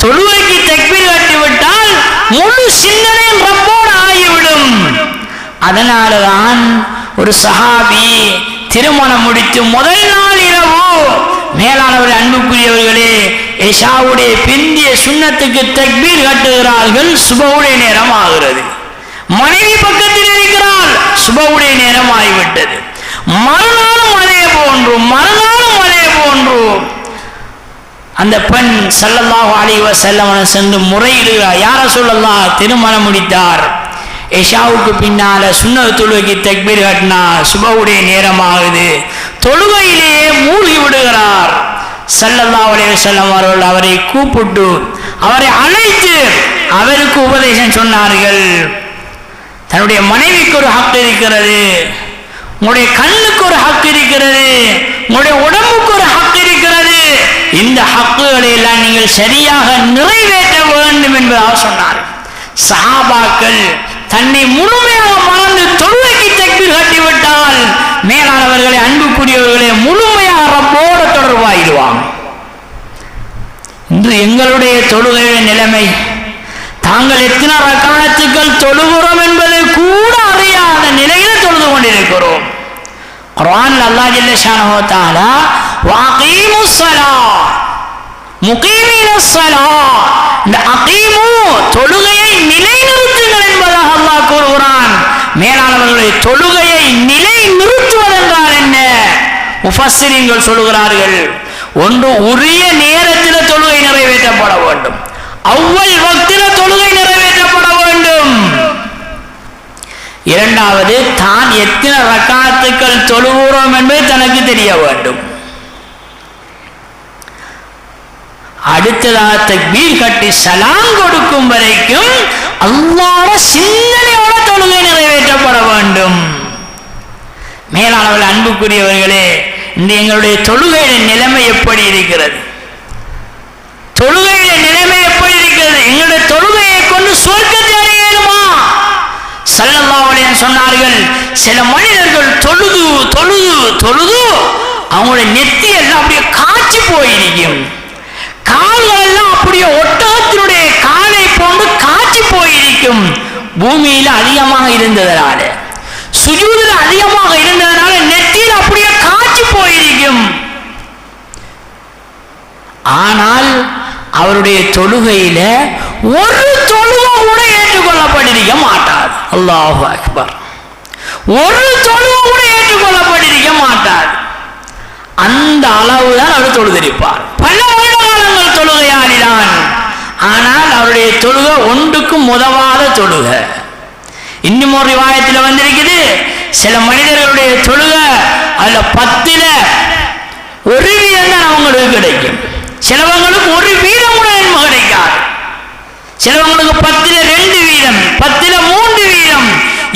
தொழுகைக்கு தக்பீர் கட்டிவிட்டால் முழு சிந்தனையும் ரப்போடு ஆகிவிடும். அதனாலதான் ஒரு சஹாபி திருமணம் முடித்து முதல் நாள் இரவு, மேலானவர்கள், அன்புக்குரியவர்களே, இஷாவுடைய பிந்திய சுன்னத்துக்கு தக்பீர் கட்டுகிறார்கள். சுபவுடைய நேரம் ஆகிறது. மனைவி பக்கத்தில் இருக்கிறாள். சுபவுடைய நேரம் ஆகிவிட்டது. மறுநாளும் அதே போன்று, மறுநாளும் அதே போன்று. அந்த பெண் ஸல்லல்லாஹு அலைஹி வஸல்லம் சென்று முறையிடுகிறார். யார ரசூலல்லாஹ், திருமணம் முடித்தார், இஷாவுக்கு பின்னால சுன்னத் தொழுகைக்கு தக்பீர் கட்டினா சுபவுடைய நேரம் ஆகுது. தொழுகையிலேயே மூழ்கி விடுகிறார். ஸல்லல்லாஹு அலைஹி வஸல்லம் அவர்கள் அவரை கூப்பிட்டு அவரை அழைத்து அவருக்கு உபதேசம் சொன்னார்கள். தன்னுடைய மனைவிக்கு ஒரு ஹக் இருக்கிறது, உங்களுடைய கண்ணுக்கு ஒரு ஹக் இருக்கிறது, உங்களுடைய உடம்புக்கு ஒரு ஹக் இருக்கிறது. இந்த ஹக்குகளை எல்லாம் நீங்கள் சரியாக நிறைவேற்ற வேண்டும் என்பதாக சொன்னார். சஹாபாக்கள் தன்னை முழுமையாக மறந்து தொழுகைக்கு தக்பீர் கட்டிவிட்டால், மேலானவர்களை, அன்புக்குரியவர்களே, முழுமையாக ரப்போடு தொடர்பாயிடுவாங்க. இன்று எங்களுடைய தொழுகையுடைய நிலைமை, தாங்கள் எத்தனை ரக்காத்துக்கள் தொழுகிறோம் என்பதை கூட அறியாத நிலையில் தொழுது கொண்டிருக்கிறோம். குர்ஆனில் அல்லாஹ் ஜல்ல ஷானஹு வ தஆலா வஅகீமுஸ் ஸலாத் முகீமீனஸ் ஸலாத், இந்த அகீமு தொழுகையை நிலைநிறுத்துங்கள் என்பதாக அல்லாஹ் கூறுகிறான். மேலானவர்களை, தொழுகையை நிலை நிறுத்துவதென்றால் என்ன? முஃபஸ்ஸிரீன்கள் சொல்லுகிறார்கள், ஒன்று உரிய நேரத்தில் தொழுகை நிறைவேற்றப்பட வேண்டும். அவ்வல் வக்தில் தொழுகை நிறைவேற்றப்பட வேண்டும். இரண்டாவது, தான் எத்தனை ரக்காத்துக்கள் தொழுகிறோம் என்பது தனக்கு தெரிய வேண்டும். அடுத்ததாக தக்பீர் கட்டி சலாம் கொடுக்கும் வரைக்கும் அல்லாஹ்வுடைய சிந்தனையோட தொழுகை நிறைவேற்றப்பட வேண்டும். மேலானவர்கள், அன்புக்குரியவர்களே, இந்த எங்களுடைய தொழுகையின் நிலைமை எப்படி இருக்கிறது? தொழுகையின் நிலைமை எப்படி இருக்கிறது? எங்களுடைய தொழுகையை கொண்டு சொர்க்கத்தை அடையணுமா? ஸல்லல்லாஹு அலைஹி வஸல்லம் சொன்னார்கள், சில மனிதர்கள் தொழுது தொழுது தொழுது அவங்களுடைய நெத்தி எல்லாம் அப்படியே காய்ச்சி போயிருக்கும், கால்கள் எல்லாம் அப்படியே ஒட்டகத்தினுடைய காலை போன்று காய்ச்சி போயிருக்கும். பூமியில அதிகமாக இருந்ததனால, சுஜூதுல அதிகமாக இருந்ததனால நெத்தியில் அப்படியே காய்ச்சி போயிருக்கும். ஆனால் அவருடைய தொழுகையில ஒரு தொழுகை கூட ஏற்றுக்கொள்ளப்பட்டிருக்க மாட்டார். அல்லாஹு அக்பர். ஒரு தொழுகை கூட ஏற்றுக்கொள்ளப்பட்டிருக்க மாட்டார். அந்த அளவுதான் அவர் தொழுதிருப்பார். பல வருடகாலங்கள் தொழுகையாளிதான். ஆனால் அவருடைய தொழுகை ஒன்றுக்கும் உதவாத தொழுகை. இன்னும் ஒரு ரிவாயத்தில் வந்திருக்குது, சில மனிதர்களுடைய தொழுகை அதுல 10ல் 1 வீதம் தான் அவங்களுக்கு கிடைக்கும். சிலவங்களுக்கு 1 வீதம் கூட நன்மை கிடைக்காது. சிலவங்களுக்கு 10ல் 2 வீதம், 10ல் 3 வீதம்.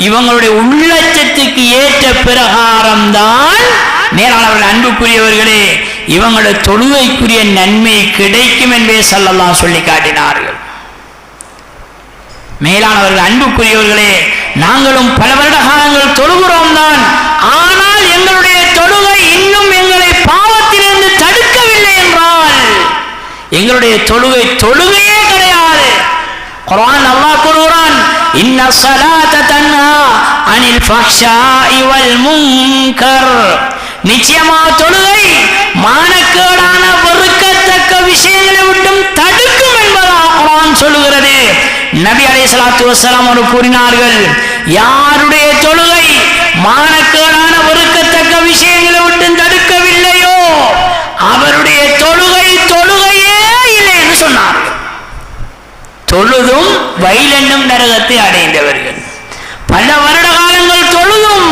இவங்களுடைய உள்ளச்சத்துக்கு ஏற்ற பிரகாரம் தான் மேலானவர்கள், அன்புக்குரியவர்களே, இவங்களுடைய தொழுகைக்குரிய நன்மை கிடைக்கும் என்பதை ஸல்லல்லாஹு சொல்லி காட்டினார்கள். மேலானவர்கள், அன்புக்குரியவர்களே, நாங்களும் பல வருட காலங்கள் தொழுகிறோம் தான். ஆனால் எங்களுடைய தொழுகை இன்னும் எங்களை பாவத்திலிருந்து தடுக்கவில்லை என்றால் எங்களுடைய தொழுகையே கிடையாது. குர்ஆன் அல்லாஹ் கூறுகிறான், இன்ன ஸலாத தன்ஹா அனில் ஃபஹ்ஷாஇ வல் முன்கர். நிச்சயமாக தொழுகை மானக்கேடான வெறுக்கத்தக்க விஷயங்களை விட்டும் தடுக்கும் என்பதாக குர்ஆன் சொல்லுகிறது. நபி அலைஹிஸ்ஸலாத்து வஸ்ஸலாம் அவர்கள் கூறினார்கள், யாருடைய தொழுகை மானக்கேடான வெறுக்கத்தக்க விஷயங்களை விட்டு தடுக்கவில்லையோ அவருடைய தொழுகையே இல்லை என்று சொன்னார்கள். தொழுதும் வயலென்னும் நரகத்தை அடைந்தவர்கள். பல வருட காலங்கள் தொழுதும்,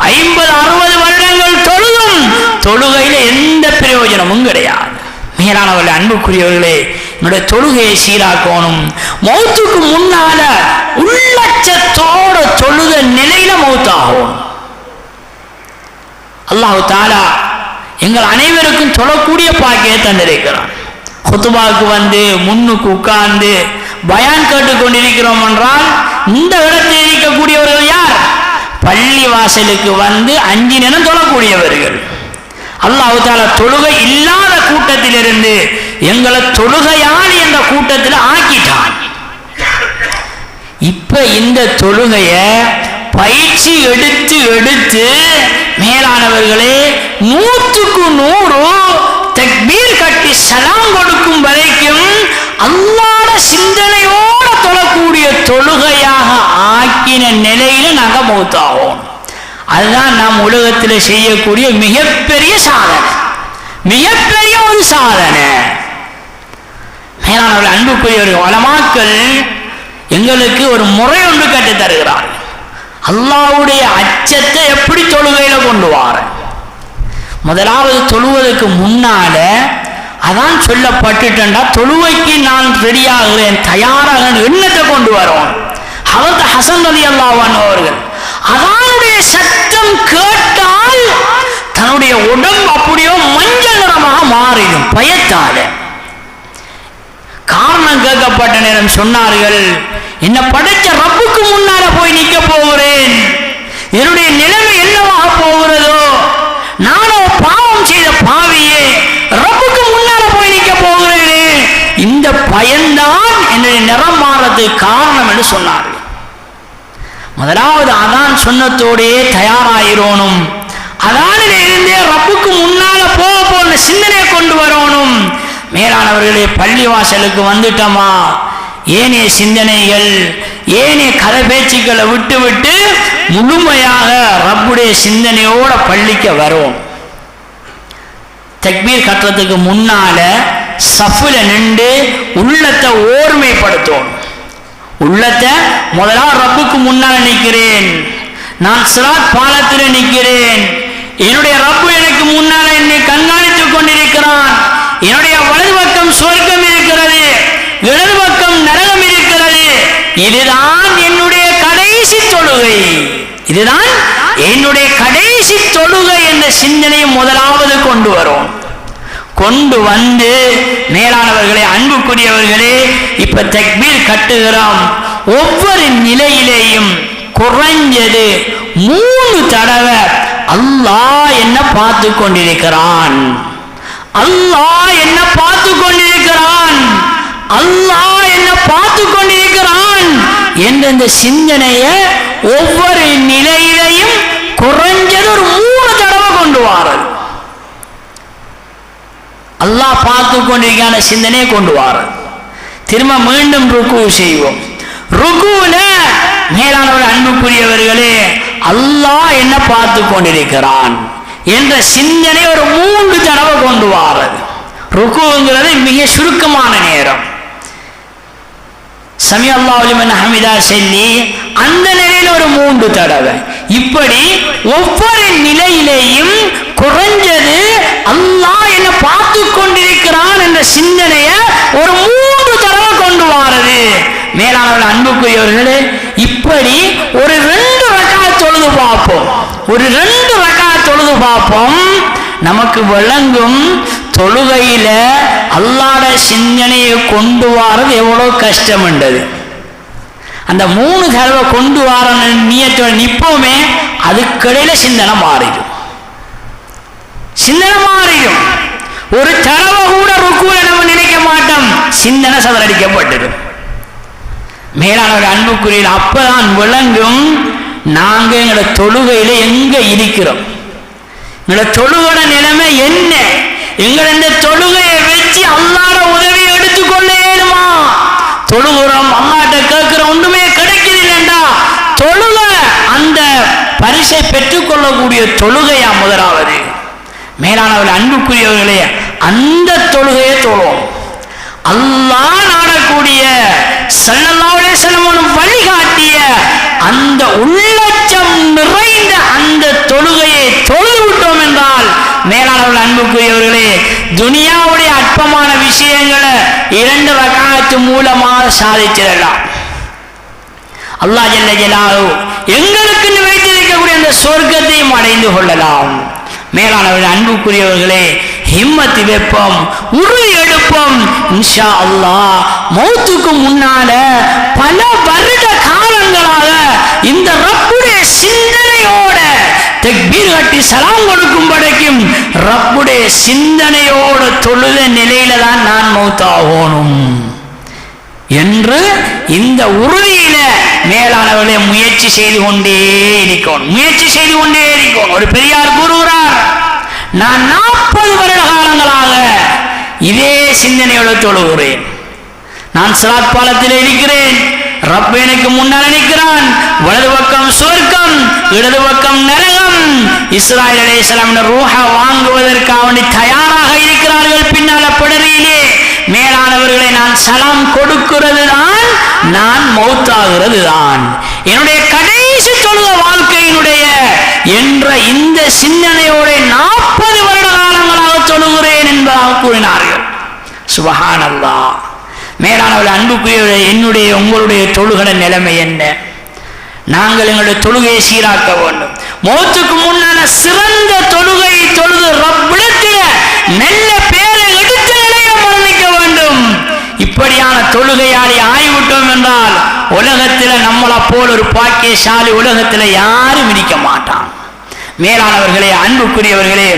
50-60 வருடங்கள் தொழுதும் தொழுகையில எந்த பிரயோஜனமும் கிடையாது. மேலானவர்களே, அன்புக்குரியவர்களே, என்னுடைய தொழுகையை சீராக்கணும். மௌத்துக்கு முன்னால உள்ளச்சத்தோட தொழுத நிலையில மௌத்தாகும். அல்லாஹ் தஆலா எங்கள் அனைவருக்கும் தொழக்கூடிய பாக்கியை தந்திருக்கிறான். குத்துபாவுக்கு வந்து முன்னுக்கு உட்கார்ந்து பயான் கேட்டுக் கொண்டிருக்கிறோம் என்றால் இந்த இடத்தில் இருக்கக்கூடியவர்கள் யார்? பள்ளி வாசலுக்கு வந்து 5 நேரம் தொழக்கூடியவர்கள். அல்லாஹ் தஆலா தொழுகை இல்லாத கூட்டத்திலிருந்து எங்களை தொழுகையாளி என்ற கூட்டத்தில் ஆக்கிட்டான். இப்ப இந்த தொழுகைய பயிற்சி எடுத்து எடுத்து மேலானவர்களே 100க்கு 100 தக்பீர் கட்டி சலாம் கொடுக்கும் வரைக்கும் அல்லாஹ்வுடைய சிந்தனையோட தொழக்கூடிய தொழுகையாக ஆக்கின நிலையில நாங்கள் மௌத்தாவோம். அதுதான் நாம் உலகத்தில் செய்யக்கூடிய மிகப்பெரிய சாதனை, மிகப்பெரிய ஒரு சாதனை. மேலானவர்கள், அன்புக்குரியவர்கள், உலமாக்கள் எங்களுக்கு ஒரு முறை ஒன்று கற்றுத் தருகிறார்கள். அல்லாஹ்வுடைய அச்சத்தை எப்படி தொழுகையில கொண்டு வார. முதலாவது தொழுவதற்கு முன்னால அதான் சொல்லப்பட்டுட்டா தொழுவைக்கு நான் ரெடியாகிறேன், தயாராக எண்ணத்தை கொண்டு வரோம். ஹதரத் ஹசன் ரலியல்லாஹு அன்ஹு அவர்கள் அதானுடைய சத்தம் கேட்டால் தன்னுடைய உடம்பு அப்படியோ மஞ்சள் நிறமாக மாறிடும் பயத்தால. காரணம் கேட்கப்பட்ட நேரம் சொன்னார்கள், என்ன படைச்ச ரப்புக்கு முன்னால போய் நிற்க போகிறேன், என்னுடைய நிலைமை என்னவாக போகிறதோ, நானோ பாவம் செய்த பாவியே, ரப்புக்கு முன்னால போய் நிற்க போகிறேனே, இந்த பயன்தான் என்னுடைய நிறம் மாறதுக்கு காரணம் என்று சொன்னார்கள். முதலாவது அதான் சொன்னத்தோடே தயாராயிரோனும், அதானில இருந்தே ரப்புக்கு முன்னால போன சிந்தனையை கொண்டு வரணும். மேலானவர்களே, பள்ளி வாசலுக்கு வந்துட்டோமா, ஏனைய சிந்தனைகள் ஏனைய கதை பேச்சுக்களை விட்டு விட்டு முழுமையாக ரப்புடைய சிந்தனையோட பள்ளிக்கு வரும். தக்பீர் கட்டுறதுக்கு முன்னால சஃப்ல நின்று உள்ளத்தை ஓர்மைப்படுத்தும். உள்ளத்தை முதலாவது ரப்புக்கு முன்னால நிற்கிறேன், நான் சிராத் பாலத்தில் நிற்கிறேன், என்னுடைய ரப்பு எனக்கு முன்னால என்னை கண்காணித்துக் கொண்டிருக்கிறான், என்னுடைய வலது பக்கம் சொர்க்கம் இதுதான் என்னுடைய கடைசி தொழுகை, இதுதான் என்னுடைய கடைசி தொழுகை என்ற சிந்தனையை முதலாவது கொண்டு வரும். கொண்டு வந்து மேலானவர்களே, அன்புக்குரியவர்களே, இப்ப தக்பீர் கட்டுகிறோம். ஒவ்வொரு நிலையிலேயும் குறைஞ்சது 3 தடவை அல்லாஹ் என்ன பார்த்து கொண்டிருக்கிறான், அல்லாஹ் என்ன பார்த்து கொண்டிருக்கிறான், அல்லாஹ் என்ன பார்த்து கொண்டிருக்கிறான் என்ற இந்த சிந்தனையை ஒவ்வொரு நிலையிலையும் குறைஞ்சது ஒரு 3 தடவை கொண்டு வாரது. அல்லாஹ் பார்த்து கொண்டிருக்கான சிந்தனையை கொண்டு வாரது. திரும்ப மீண்டும் ருக்கு செய்வோம். ருக்குல மேலானவர் அன்புக்குரியவர்களே, அல்லாஹ் என்ன பார்த்து கொண்டிருக்கிறான் என்ற சிந்தனை ஒரு 3 தடவை கொண்டு வாரது. ருக்குங்கிறது மிக சுருக்கமான நேரம். சமி அல்லாஹு லிமன் ஹமிதா சொல்லி அந்த நிலையில ஒரு 3 தடவை. இப்படி ஒவ்வொரு நிலையிலேயும் குறைஞ்சது அல்லாஹ் என்ன பார்த்து கொண்டிருக்கிறான் என்ற சிந்தனையை ஒரு 3 தடவை கொண்டு வாரது. மேலானவர்கள் அன்புக்குரியவர்களே, இப்படி ஒரு 2 ரக்காத் தொழுது பார்ப்போம். ஒரு 2 ரக்காத் தொழுது பார்ப்போம். நமக்கு விளங்கும் தொழுகையில அல்லாஹ்ட சிந்தனையை கொண்டு வாரது எவ்வளவு கஷ்டம் என்றது. அந்த 3 தடவை கொண்டு வர நியத்தோட நிப்போமே, அதுக்கிடையில சிந்தனை மாறிடும், சிந்தனை மாறிடும். ஒரு தடவை கூட ருக்குல நம்ம நினைக்க மாட்டோம், சிந்தனை சதறடிக்கப்பட்டிடும். மேலான அன்புக்குரிய அப்பதான் விளங்கும் நாங்க எங்களோட தொழுகையில எங்க இருக்கிறோம், எங்களோட தொழுகோட நிலைமை என்ன. எங்களை இந்த தொழுகையை வச்சு அல்லாஹ்ட உதவியை எடுத்துக்கொள்ள ஏழுமா? தொழுகிறோம், அல்லாஹ்ட்ட கேட்கிற ஒன்றுமே கிடைக்கிறீங்களா? தொழுக அந்த பரிசை பெற்றுக்கொள்ளக்கூடிய தொழுகையா முதலாவது. மேலானவர்கள் அன்புக்குரியவர்களே, அந்த தொழுகையை தொழுவோம். அல்லாஹ் நாடக்கூடிய ஸல்லல்லாஹு அலைஹி வஸல்லம் வழிகாட்டிய அந்த உள்ளச்சம் நிறைந்த அந்த தொழுகையை தொழுது விட்டோம் என்றால் மேலானவர்கள் அன்புக்குரியவர்களே, துனியாவுடைய அற்பமான விஷயங்களை 2 ரக்காத்து மூலமாக சாதிச்சிடலாம். அல்லாஹ் ஜல்ல ஜலாலுஹு எங்களுக்கு வைத்திருக்கக்கூடிய அந்த சொர்க்கத்தையும் அடைந்து கொள்ளலாம். மேலானவர்கள் அன்புக்குரியவர்களே, ஹிம்மத்து வெப்பம், உறுதி எடுப்போம். இன்ஷா அல்லாஹ் மௌத்துக்கு முன்னால பல வருட காலங்களாக இந்த ரப்புடைய சிந்தனையோட தக்பீர் கட்டி சலாம் கொடுக்கும் படைக்கும் ரப்புடைய சிந்தனையோட தொழுத நிலையில தான் நான் மௌத்தாகணும் என்று இந்த உறுதியில மேலானவர்களே முயற்சி செய்து கொண்டே இருக்கணும், முயற்சி செய்து கொண்டே இருக்கணும். ஒரு பெரியார் கூறுகிறார், நான் 40 வருட காலங்களாக இதே சிந்தனையோடு தொழுகிறேன். நான் சிராத் பாலத்தில் இருக்கிறேன், ரப் எனக்கு முன்னால் நிற்கிறான், வலது பக்கம் சொர்க்கம், இடது பக்கம் நரகம். இஸ்ராயீல் அலைஹிஸ்ஸலாம் ரூஹா வாங்குவதற்காக தயாராக இருக்கிறார்கள் பின்னால படரியிலே. மேலானவர்களை நான் சலாம் கொடுக்கிறது தான், நான் மௌத்தாகிறது தான், என்னுடைய கடைசி தொழுக வாழ்க்கையினுடைய என்ற இந்த சிந்தனையோட 40 வருட காலங்களாக தொழுகிறேன் என்பதாக கூறினார்கள். சுப்ஹானல்லாஹ். மேலானவர்கள் அன்புக்குரிய என்னுடைய உங்களுடைய தொழுகட நிலைமை என்ன? நாங்கள் எங்களுடைய தொழுகையை சீராக்க வேண்டும். மௌத்துக்கு முன்னான சிறந்த தொழுகை தொழுது ரப்பிடத்திலே நல்ல பேரை எடுத்த நிலையை மரணிக்க வேண்டும். இப்படியான தொழுகையாளி ஆகிவிட்டோம் என்றால் உலகத்தில் நம்மளை போல் ஒரு பாக்கியசாலி உலகத்தில் யாரும் இருக்க மாட்டான். மேலானவர்களே, அன்புக்குரியவர்களே,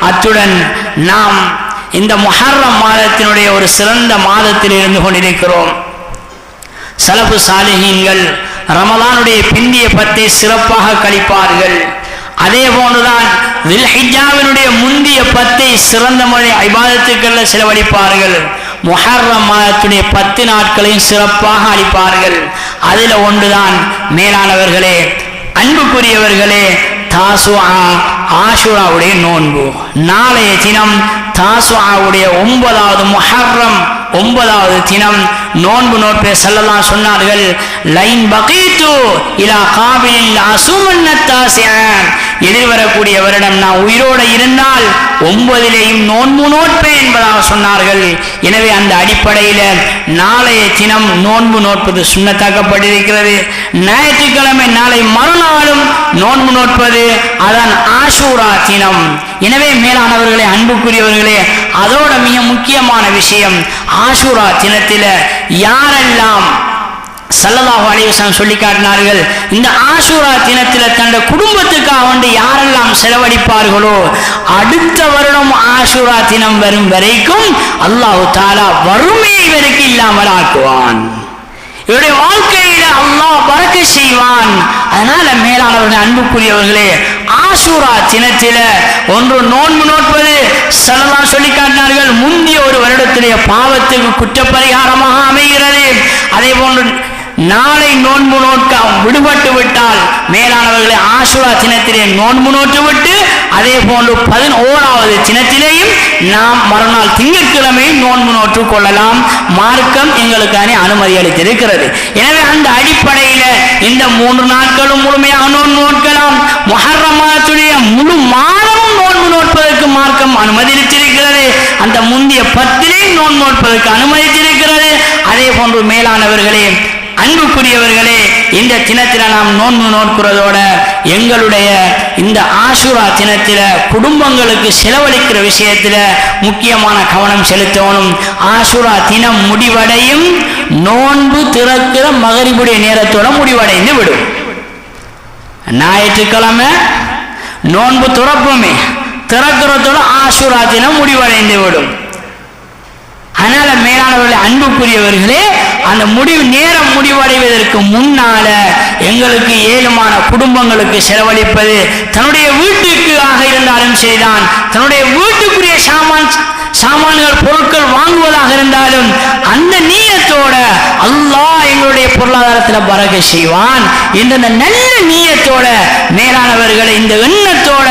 அத்துடன் நாம் இந்த முஹர்ரம் மாதத்தினுடைய ஒரு சிறந்த மாதத்தில் இருந்து கொண்டிருக்கிறோம். சலஃபு சாலிஹீன்கள் ரமலானுடைய பிந்திய 10 சிறப்பாக கழிப்பார்கள். அதே போன்றுதான் தில்ஹிஜ்ஜாவினுடைய முந்திய 10 சிறந்த முறை இபாதத்துக்களை செலவழிப்பார்கள். முஹர்ரம் மாதத்துடைய 10 நாட்களையும் சிறப்பாக அளிப்பார்கள். அதில் ஒன்றுதான் மேலானவர்களே, அன்புக்குரியவர்களே, தாசுஆ ஆஷுராவுடைய நோன்பு. நாளைய தினம் தாசுஆவுடைய 9வது முஹர்ரம் 9வது தினம் நோன்பு நோற்பே ஸல்லல்லாஹு சொன்னார்கள், லைன் பகீது இலா காபிலில் அசுமன்னத்தாசியன், எதிர்வரக்கூடிய வருடம் நான் உயிரோடு இருந்தால் 9லேயும் நோன்பு நோற்பேன் என்பதாக சொன்னார்கள். எனவே அந்த அடிப்படையில் நாளைய தினம் நோன்பு நோற்பது சுன்னத்தாக்கப்பட்டிருக்கிறது. ஞாயிற்றுக்கிழமை நாளை மறுநாளும் நோன்பு நோற்பது அதான் ஆஷூரா தினம். எனவே மேலானவர்களே, அன்புக்குரியவர்களே, அதோட மிக முக்கியமான விஷயம், ஆஷூரா தினத்தில் யாரெல்லாம் ஸல்லல்லாஹு அலைஹி வஸல்லம் சொல்லி காட்டினார்கள், இந்த ஆஷூரா தினத்தில் தன்னுடைய குடும்பத்துக்காக வேண்டி யாரெல்லாம் செலவழிப்பார்களோ அடுத்த வருடம் ஆஷூரா தினம் வரும் வரைக்கும் அல்லாஹ் தஆலா வறுமையை இவருக்கு இல்லாமல் ஆக்குவான். இவருடைய வாழ்க்கையில அல்லாஹ் பரக்கத் செய்வான். அதனால மேலானவர்களே, அன்புக்குரியவர்களே, ஆஷூரா தினத்தில ஒன்று நோன்பு நோற்பது ஸல்லல்லாஹு சொல்லி காட்டினார்கள், முந்திய ஒரு வருடத்திலே பாவத்துக்கு குற்றப்பரிகாரமாக அமைகிறது. அதே போன்று நாளை நோன்பு நோட்க விடுபட்டு விட்டால் மேலானவர்களை ஆஷூரா தினத்திலே நோன்பு நோட்டு விட்டு அதே போன்று 11வது தினத்திலேயும் நாம் மறுநாள் திங்கட்கிழமையும் நோன்பு நோற்று கொள்ளலாம். மார்க்கம் எங்களுக்கு அனுமதி அளித்திருக்கிறது. எனவே அந்த அடிப்படையில் இந்த 3 நாட்களும் முழுமையாக நோன்பு நோட்கலாம். முஹர்ரமாத்துடைய முழு மாதமும் நோன்பு நோட்பதற்கு மார்க்கம் அனுமதித்திருக்கிறது. அந்த முந்திய 10லேயும் நோன்பு நோட்பதற்கு அனுமதித்திருக்கிறது. அதே போன்று மேலானவர்களே, அன்புக்குரியவர்களே, இந்த தினத்தில் நாம் நோன்பு நோக்கிறதோட எங்களுடைய இந்த ஆஷூரா தினத்தில் குடும்பங்களுக்கு செலவழிக்கிற விஷயத்தில் முக்கியமான கவனம் செலுத்தணும். ஆஷூரா தினம் முடிவடையும் நோன்பு திறக்கிற மகரிபுடைய நேரத்தோட முடிவடைந்து விடும். ஞாயிற்றுக்கிழமை நோன்பு துறப்புமே, திறக்கிறதோட ஆஷூரா தினம் முடிவடைந்து விடும். அதனால மேலானவர்களே, அன்புக்குரியவர்களே, அந்த நேரம் முடிவடைவதற்கு முன்னால எங்களுக்கு ஏழுமான குடும்பங்களுக்கு செலவழிப்பது, தன்னுடைய வீட்டுக்கு ஆக இருந்தாலும் சரிதான், தன்னுடைய வீட்டுக்குரிய சாமான்கள் பொருட்கள் வாங்குவதாக இருந்தாலும் அந்த நீயத்தோட அல்லாஹ் எங்களுடைய பொருளாதாரத்தில் பரக்கத் செய்வான் என்ற நல்ல நீயத்தோட மேலானவர்களை இந்த எண்ணத்தோட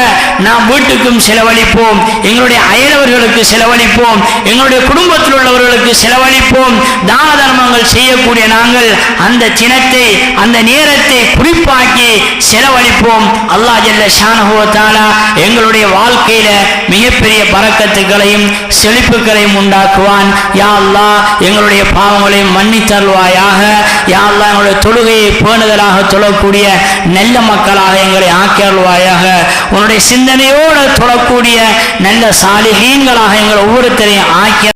நாம் வீட்டுக்கும் செலவழிப்போம், எங்களுடைய அயலவர்களுக்கு செலவழிப்போம், எங்களுடைய குடும்பத்தில் உள்ளவர்களுக்கு செலவழிப்போம். தான தர்மங்கள் செய்யக்கூடிய நாங்கள் அந்த தினத்தை அந்த நேரத்தை குறிப்பாக்கி செலவழிப்போம். அல்லாஹ் ஜல்ல ஷானஹு வ தஆலா எங்களுடைய வாழ்க்கையில மிகப்பெரிய பரக்கத்துகளையும் செழிப்புகளையும் உண்டாக்குவான். யா அல்லாஹ் எங்களுடைய பாவங்களை மன்னித்தருள்வாயாக. யா அல்லாஹ் எங்களுடைய தொழுகையை பேணுதலாக தொழக்கூடிய நல்ல மக்களாக எங்களை ஆக்கியருள்வாயாக. உன்னுடைய சிந்தனையோடு தொழக்கூடிய நல்ல சாலிஹீன்களாக எங்கள் ஒவ்வொருத்தரையும் ஆக்கிய